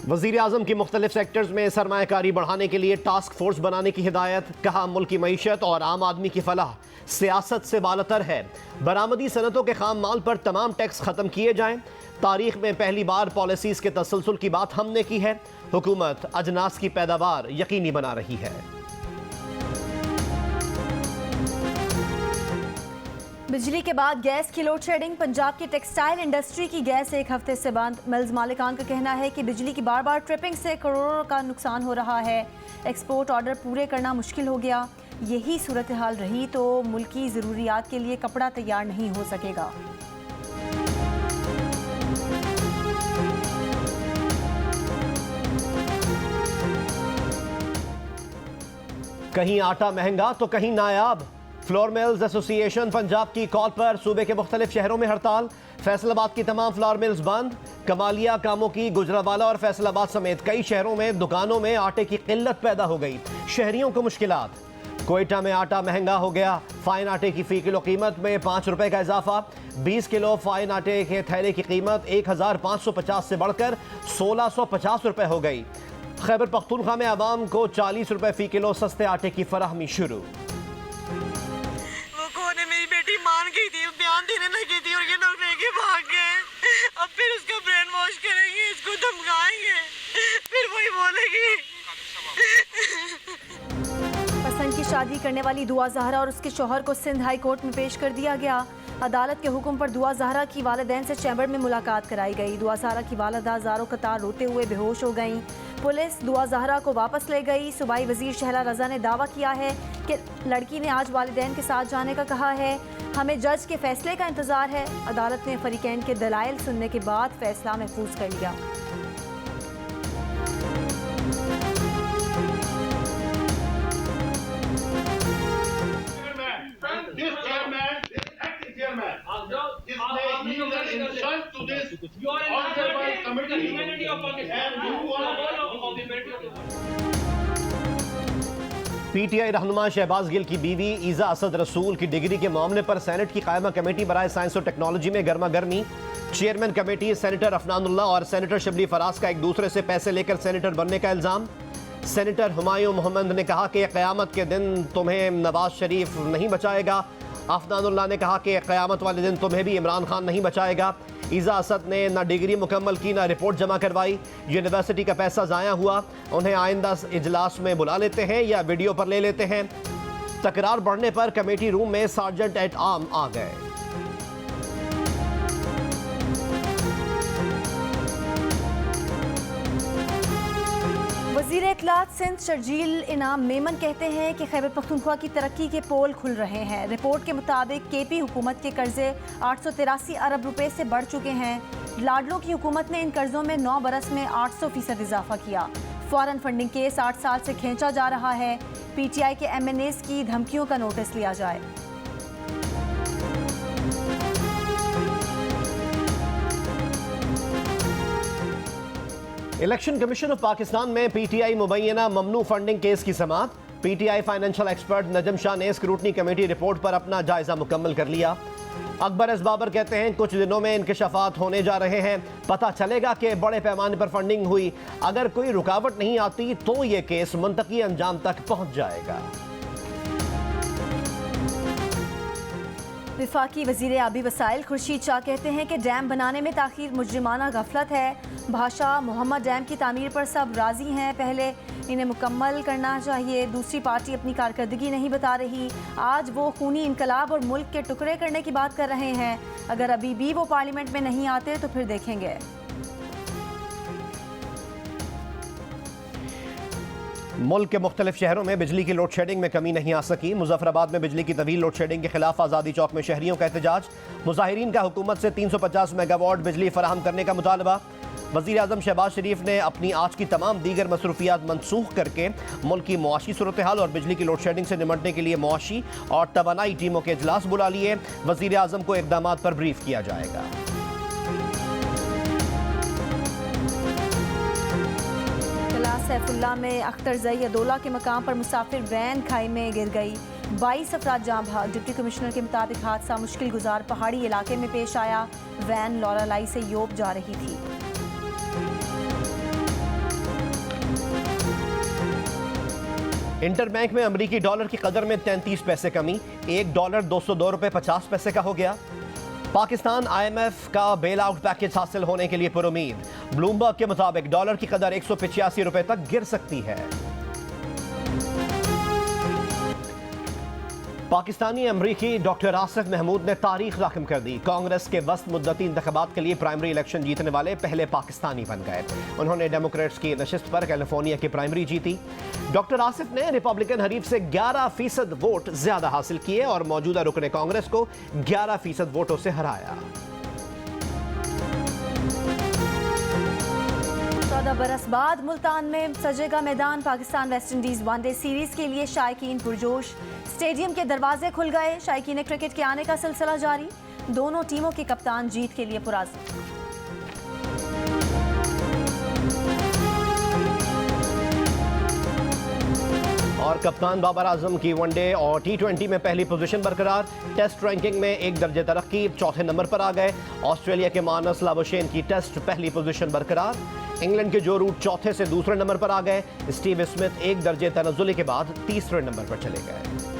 वज़ीर आज़म की मुख्तलिफ सेक्टर्स में सरमायाकारी बढ़ाने के लिए टास्क फोर्स बनाने की हिदायत। कहा मुल्क की मईशत और आम आदमी की फलाह सियासत से बालतर है। बरामदी सनतों के खाम माल पर तमाम टैक्स ख़त्म किए जाएँ। तारीख में पहली बार पॉलिसीज़ के तसलसल की बात हमने की है। हुकूमत अजनास की पैदावार यकीनी बना रही है। बिजली के बाद गैस की लोड शेडिंग। पंजाब की टेक्सटाइल इंडस्ट्री की गैस एक हफ्ते से बंद। मिल्स मालिकान का कहना है कि बिजली की बार बार ट्रिपिंग से करोड़ों का नुकसान हो रहा है। एक्सपोर्ट ऑर्डर पूरे करना मुश्किल हो गया। यही सूरत हाल रही तो मुल्क की ज़रूरियात के लिए कपड़ा तैयार नहीं हो सकेगा। कहीं आटा महंगा तो कहीं नायाब। फ्लोर मिल्स एसोसिएशन पंजाब की कॉल पर सूबे के मुख्तलिफ शहरों में हड़ताल। फैसलाबाद की तमाम फ्लोर मिल्स बंद। कमालिया, कामों की, गुजरावाला और फैसलाबाद समेत कई शहरों में दुकानों में आटे की किल्लत पैदा हो गई। शहरियों को मुश्किलात। कोयटा में आटा महंगा हो गया। फाइन आटे की फ़ी किलो कीमत में 5 रुपए का इजाफा। 20 किलो फाइन आटे के थैले की कीमत 1550 से बढ़कर 1650 रुपए हो गई। खैबर पख्तूनख्वा में आवाम को 40 रुपए फ़ी किलो सस्ते आटे की फराहमी शुरू। मान गई थी, बयान देने लगी थी और ये लोग लेके भाग गए। अब फिर उसका ब्रेन वॉश करेंगे, इसको धमकाएंगे, फिर वही बोलेगी। पसंद की शादी करने वाली दुआ ज़हरा और उसके शौहर को सिंध हाई कोर्ट में पेश कर दिया गया। अदालत के हुक्म पर दुआ ज़हरा की वालिदैन से चैम्बर में मुलाकात कराई गई। दुआ ज़हरा की वालिदा ज़ारो कतार रोते हुए बेहोश हो गईं। पुलिस दुआ ज़हरा को वापस ले गई। सूबाई वजीर शहला रज़ा ने दावा किया है कि लड़की ने आज वालिदैन के साथ जाने का कहा है। हमें जज के फैसले का इंतज़ार है। अदालत ने फरीकैन के दलाइल सुनने के बाद फैसला महफूज कर लिया। पीटीआई रहनुमा शहबाज गिल की बीवी ईजा असद रसूल की डिग्री के मामले पर सेनेट की कायमा कमेटी बराए साइंस और टेक्नोलॉजी में गर्मा गर्मी। चेयरमैन कमेटी सेनेटर अफनानुल्लाह और सेनेटर शबली फराज का एक दूसरे से पैसे लेकर सेनेटर बनने का इल्ज़ाम। सेनेटर हुमायूं मोहम्मद ने कहा कि क़यामत के दिन तुम्हें नवाज शरीफ नहीं बचाएगा। अफनानुल्लाह ने कहा कि क़यामत वाले दिन तुम्हें भी इमरान खान नहीं बचाएगा। ईजा असद ने ना डिग्री मुकम्मल की, ना रिपोर्ट जमा करवाई। यूनिवर्सिटी का पैसा ज़ाया हुआ। उन्हें आइंदा इजलास में बुला लेते हैं या वीडियो पर ले लेते हैं। तकरार बढ़ने पर कमेटी रूम में सार्जेंट एट आर्म आ गए। वज़ीर इत्तलात सिंध शर्जील इनाम मेमन कहते हैं कि खैबर पख्तूनख्वा की तरक्की के पोल खुल रहे हैं। रिपोर्ट के मुताबिक केपी हुकूमत के कर्जे 883 अरब रुपए से बढ़ चुके हैं। लाडलों की हुकूमत ने इन कर्जों में 9 बरस में 800% इजाफा किया। फॉरेन फंडिंग केस 8 साल से खींचा जा रहा है। पीटीआई के MNAs की धमकियों का नोटिस लिया जाए। इलेक्शन कमीशन ऑफ पाकिस्तान में पीटीआई मुबैना ममनू फंडिंग केस की समाअत। पीटीआई फाइनेंशियल एक्सपर्ट नजम शाह ने स्क्रूटनी कमेटी रिपोर्ट पर अपना जायजा मुकम्मल कर लिया। अकबर एस बाबर कहते हैं कुछ दिनों में इंकशाफात होने जा रहे हैं, पता चलेगा कि बड़े पैमाने पर फंडिंग हुई। अगर कोई रुकावट नहीं आती तो ये केस मुंतकी अंजाम तक पहुंच जाएगा। विफाकी वज़ीर आबी वसाइल खुर्शीद शाह कहते हैं कि डैम बनाने में ताख़ीर मुजरिमाना गफलत है। भाषा मोहम्मद डैम की तामीर पर सब राज़ी हैं, पहले इन्हें मुकम्मल करना चाहिए। दूसरी पार्टी अपनी कारकर्दगी नहीं बता रही। आज वो खूनी इनकलाब और मुल्क के टुकड़े करने की बात कर रहे हैं। अगर अभी भी वो पार्लियामेंट में नहीं आते तो फिर देखेंगे। मुल्क के मुख्तलिफ शहरों में बिजली की लोड शेडिंग में कमी नहीं आ सकी। मुजफ्फराबाद में बिजली की तवील लोड शेडिंग के खिलाफ आज़ादी चौक में शहरियों का एहतजाज। मुजाहिरीन का हुकूमत से 350 मेगावाट बिजली फराहम करने का मुतालबा। वज़ीर आज़म शहबाज शरीफ ने अपनी आज की तमाम दीगर मसरूफियात मनसूख करके मुल्क की मुआशी सूरत हाल और बिजली की लोड शेडिंग से निमटने के लिए मुआशी और तवानाई टीमों के इजलास बुला लिए। वज़ीर आज़म को इक़दामात पर ब्रीफ किया जाएगा। सैफुल्ला में अख्तर जई अदोला के मकाम पर मुसाफिर वैन खाई में गिर गई। 22 अफराद जाँ भाग। डिप्टी कमिश्नर के मुताबिक हादसा मुश्किल गुजार पहाड़ी इलाके में पेश आया। वैन लौरालाई से योब जा रही थी। इंटरबैंक में अमेरिकी डॉलर की कदर में 33 पैसे कमी, $1 202 रुपए 50 पैसे का हो गया। पाकिस्तान IMF का बेल आउट पैकेज हासिल होने के लिए पुरुमीद। ब्लूमबर्ग के मुताबिक डॉलर की कदर 185 रुपए तक गिर सकती है। पाकिस्तानी अमरीकी डॉक्टर आसिफ महमूद ने तारीख राकम कर दी। कांग्रेस के वस्त मुद्दती इंतखाबात के लिए प्राइमरी इलेक्शन जीतने वाले पहले पाकिस्तानी बन गए। उन्होंने डेमोक्रेट्स की नशिस्त पर कैलिफोर्निया की प्राइमरी जीती। डॉक्टर आसिफ ने रिपब्लिकन हरीफ से 11% वोट ज्यादा हासिल किए और मौजूदा रुकने कांग्रेस को 11% वोटों से हराया। 14 बरस बाद मुल्तान में सजेगा मैदान। Pakistan West Indies one day series के लिए शायकीन पुरजोश। स्टेडियम के दरवाजे खुल गए। शायकीन क्रिकेट के आने का सिलसिला जारी। दोनों टीमों के कप्तान जीत के लिए पुराज़्म। और कप्तान बाबर आजम की वनडे और T20 में पहली पोजीशन बरकरार। टेस्ट रैंकिंग में एक दर्जे तरक्की, चौथे नंबर पर आ गए। ऑस्ट्रेलिया के मानस लाबुशेन की टेस्ट पहली पोजीशन बरकरार। इंग्लैंड के जो रूट चौथे से दूसरे नंबर पर आ गए। स्टीव स्मिथ एक दर्जे तनज़्ज़ुली के बाद तीसरे नंबर पर चले गए।